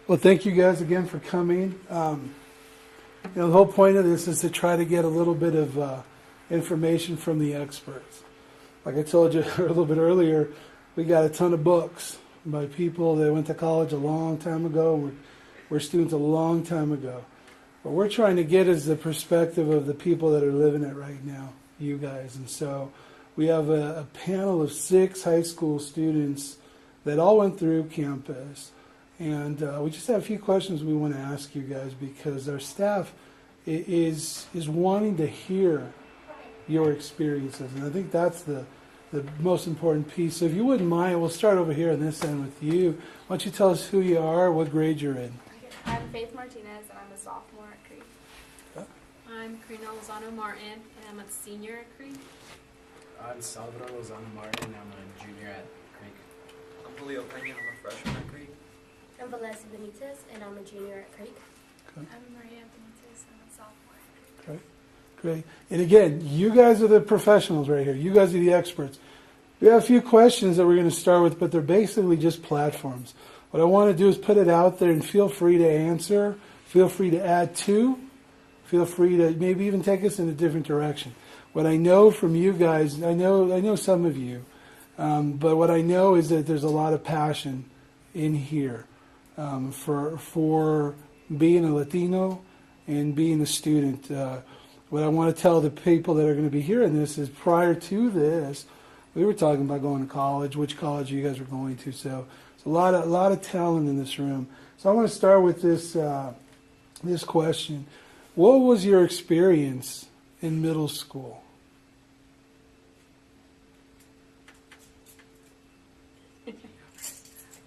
Well, thank you guys again for coming. The whole point of this is to try to get a little bit of information from the experts. Like I told you a little bit earlier, we got a ton of books by people that went to college a long time ago, were students a long time ago. What we're trying to get is the perspective of the people that are living it right now, you guys. And so we have a panel of 6 high school students that all went through campus. And we just have a few questions we want to ask you guys because our staff is wanting to hear your experiences. And I think that's the most important piece. So if you wouldn't mind, we'll start over here on this end with you. Why don't you tell us who you are, what grade you're in? I'm Faith Martinez, and I'm a sophomore at Creek. I'm Karina Lozano Martin, and I'm a senior at Creek. I'm Salvador Lozano Martin, and I'm a junior at Creek. I'm Julio Pena, I'm a freshman at Creek. I'm Valesa Benitez, and I'm a junior at Creek. I'm Maria Benitez, and I'm a sophomore at Creek. Okay, great. And again, you guys are the professionals right here. You guys are the experts. We have a few questions that we're going to start with, but they're basically just platforms. What I want to do is put it out there and feel free to answer. Feel free to add to. Feel free to maybe even take us in a different direction. What I know from you guys, I know some of you, but what I know is that there's a lot of passion in here for being a Latino and being a student. What I want to tell the people that are going to be hearing this is prior to this, we were talking about going to college, which college you guys were going to. So it's a lot of talent in this room. So I want to start with this question. What was your experience in middle school?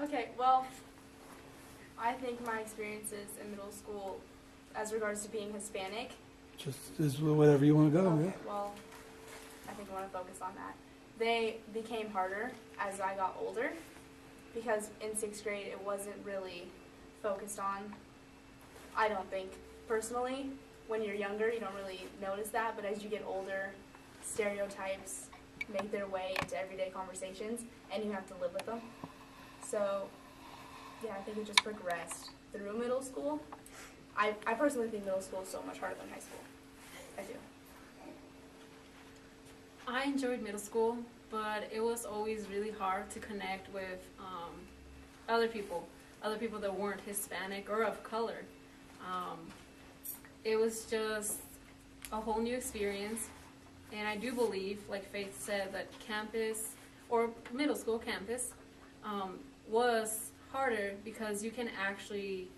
Okay, well, I think my experiences in middle school, as regards to being Hispanic. Just as whatever you want to go. Okay, Yeah. well, I think I want to focus on that. They became harder as I got older because in 6th grade it wasn't really focused on. I don't think personally, when you're younger, you don't really notice that, but as you get older, stereotypes make their way into everyday conversations, and you have to live with them. So, yeah, I think it just progressed through middle school. I personally think middle school is so much harder than high school. I do. I enjoyed middle school, but it was always really hard to connect with other people that weren't Hispanic or of color. It was just a whole new experience, and I do believe, like Faith said, that campus, or middle school campus, was harder because you can actually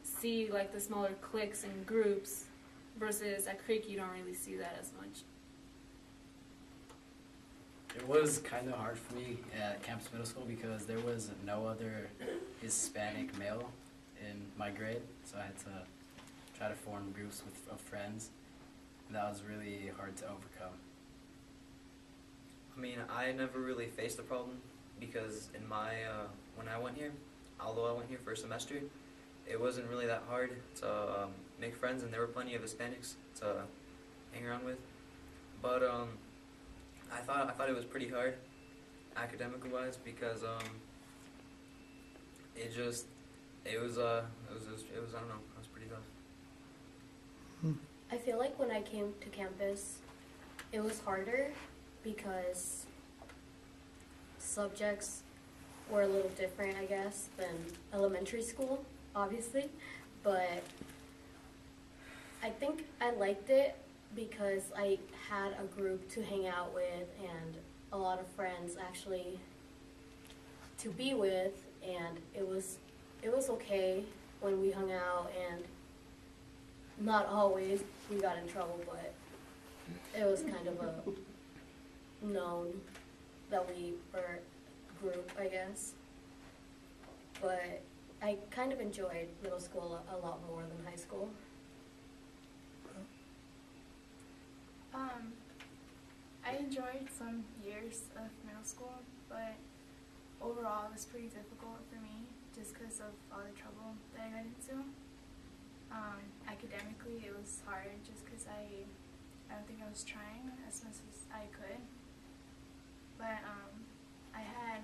see like the smaller cliques and groups versus at Creek you don't really see that as much. It was kind of hard for me at Campus Middle School because there was no other Hispanic male in my grade, so I had to try to form groups of friends, and that was really hard to overcome. I mean, I never really faced the problem because in my, when I went here, although I went here for a semester, it wasn't really that hard to make friends, and there were plenty of Hispanics to hang around with. But I thought it was pretty hard, academically wise, because it was I don't know, it was pretty tough. I feel like when I came to campus, it was harder because subjects were a little different, I guess, than elementary school, obviously. But I think I liked it because I had a group to hang out with and a lot of friends actually to be with, and it was okay when we hung out, and not always we got in trouble, but it was kind of a known that we were a group, I guess. But I kind of enjoyed middle school a lot more than high school. I enjoyed some years of middle school, but overall it was pretty difficult for me just because of all the trouble that I got into. Academically it was hard just because I don't think I was trying as much as I could. But I had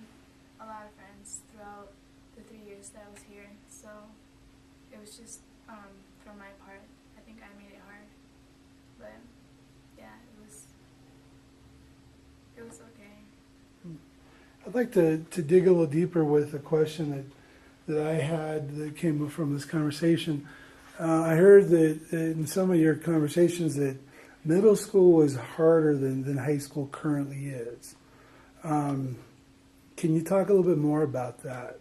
a lot of friends throughout the 3 years that I was here, so was just for my part. I think I made it hard, but yeah, it was okay. I'd like to dig a little deeper with a question that I had that came from this conversation. I heard that in some of your conversations that middle school was harder than high school currently is. Can you talk a little bit more about that?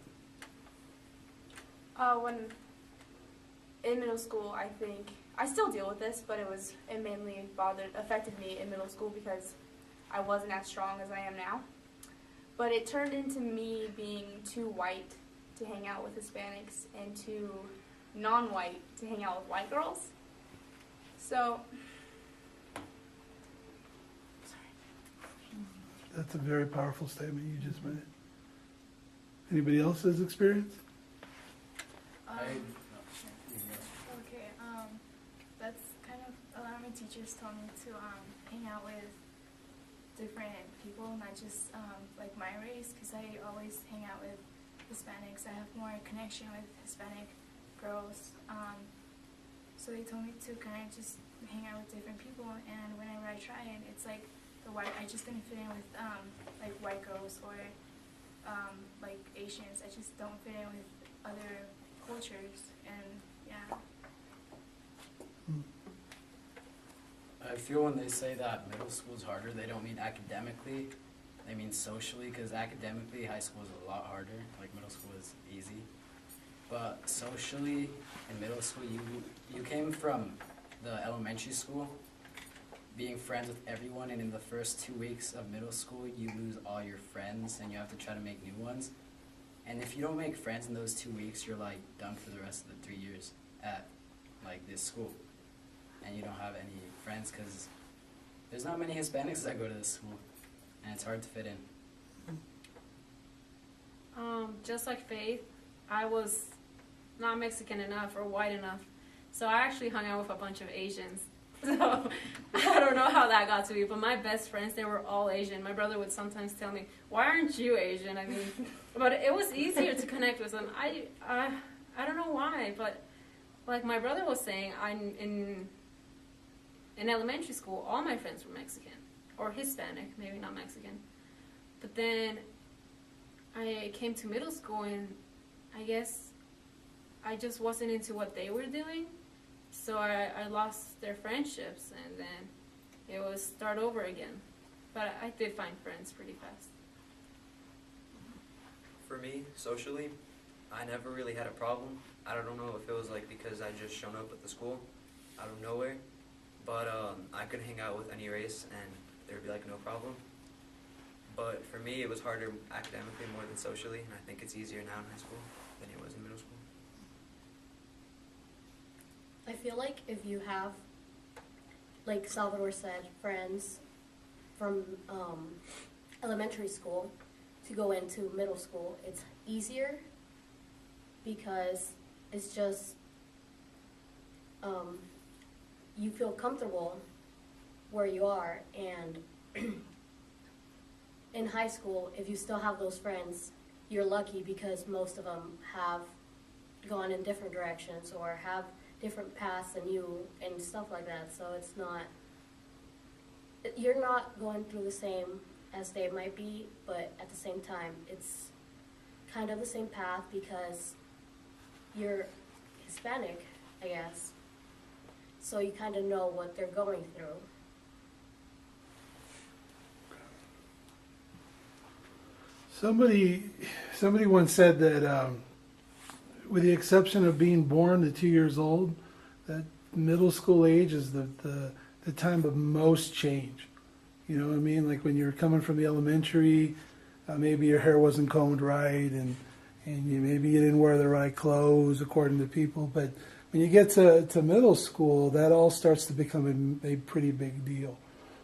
When in middle school, I think I still deal with this, but it mainly affected me in middle school because I wasn't as strong as I am now. But it turned into me being too white to hang out with Hispanics and too non-white to hang out with white girls. So, That's a very powerful statement you just made. Anybody else's experience? Okay, that's kind of a lot of my teachers told me to hang out with different people, not just like my race, because I always hang out with Hispanics. I have more connection with Hispanic girls. So they told me to kind of just hang out with different people, and whenever I try it, it's like I just didn't fit in with like white girls or like Asians. I just don't fit in with other cultures, and yeah. I feel when they say that middle school is harder, they don't mean academically, they mean socially, because academically high school is a lot harder, like middle school is easy. But socially, in middle school, you came from the elementary school, being friends with everyone, and in the first 2 weeks of middle school, you lose all your friends, and you have to try to make new ones. And if you don't make friends in those 2 weeks, you're like done for the rest of the 3 years at like this school. And you don't have any friends because there's not many Hispanics that go to this school, and it's hard to fit in. Just like Faith, I was not Mexican enough or white enough, so I actually hung out with a bunch of Asians. So I don't know how that got to me, but my best friends, they were all Asian. My brother would sometimes tell me, "Why aren't you Asian?" I mean, but it was easier to connect with them. I don't know why, but like my brother was saying, in elementary school, all my friends were Mexican or Hispanic, maybe not Mexican. But then I came to middle school, and I guess I just wasn't into what they were doing. So I lost their friendships, and then it was start over again. But I did find friends pretty fast. For me, socially, I never really had a problem. I don't know if it was like because I just shown up at the school out of nowhere, but I could hang out with any race and there'd be like no problem. But for me, it was harder academically more than socially, and I think it's easier now in high school than it was in middle school. I feel like if you have, like Salvador said, friends from elementary school to go into middle school, it's easier because it's just you feel comfortable where you are. And in high school, if you still have those friends, you're lucky because most of them have gone in different directions or have different paths than you and stuff like that. So it's not, you're not going through the same as they might be, but at the same time, it's kind of the same path because you're Hispanic, I guess. So you kind of know what they're going through. Somebody once said that with the exception of being born at 2 years old, that middle school age is the time of most change. You know what I mean? Like when you're coming from the elementary, maybe your hair wasn't combed right, and maybe you didn't wear the right clothes according to people. But when you get to middle school, that all starts to become a pretty big deal.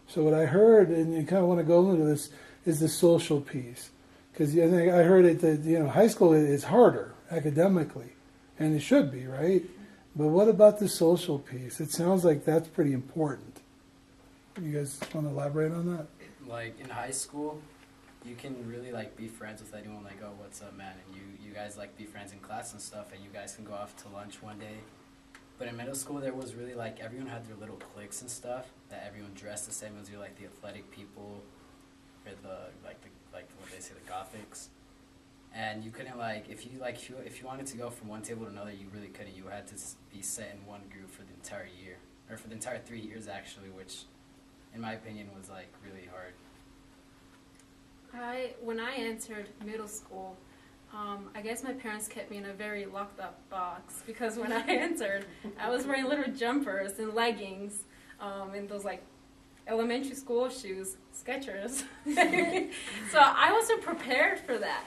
So what I heard, and you kind of want to go into this, is the social piece. Because I think I heard it that high school is harder academically, and it should be, right? But what about the social piece? It sounds like that's pretty important. You guys want to elaborate on that? Like in high school, you can really like be friends with anyone. Like, oh, what's up, man? And you guys like be friends in class and stuff, and you guys can go off to lunch one day. But in middle school, there was really like everyone had their little cliques and stuff. That everyone dressed the same as you, like the athletic people, or the what they say, the Gothics. And you couldn't like if you wanted to go from one table to another, you really couldn't. You had to be set in one group for the entire year, or for the entire 3 years actually, which, in my opinion, was like really hard. When I entered middle school, I guess my parents kept me in a very locked up box because when I entered, I was wearing little jumpers and leggings, and those like elementary school shoes, Skechers. So I wasn't prepared for that.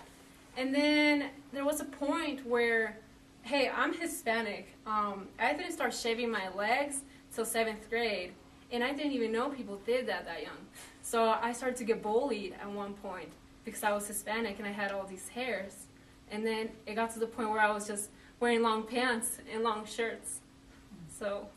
And then there was a point where, hey, I'm Hispanic. I didn't start shaving my legs till 7th grade, and I didn't even know people did that young. So I started to get bullied at one point because I was Hispanic and I had all these hairs. And then it got to the point where I was just wearing long pants and long shirts. So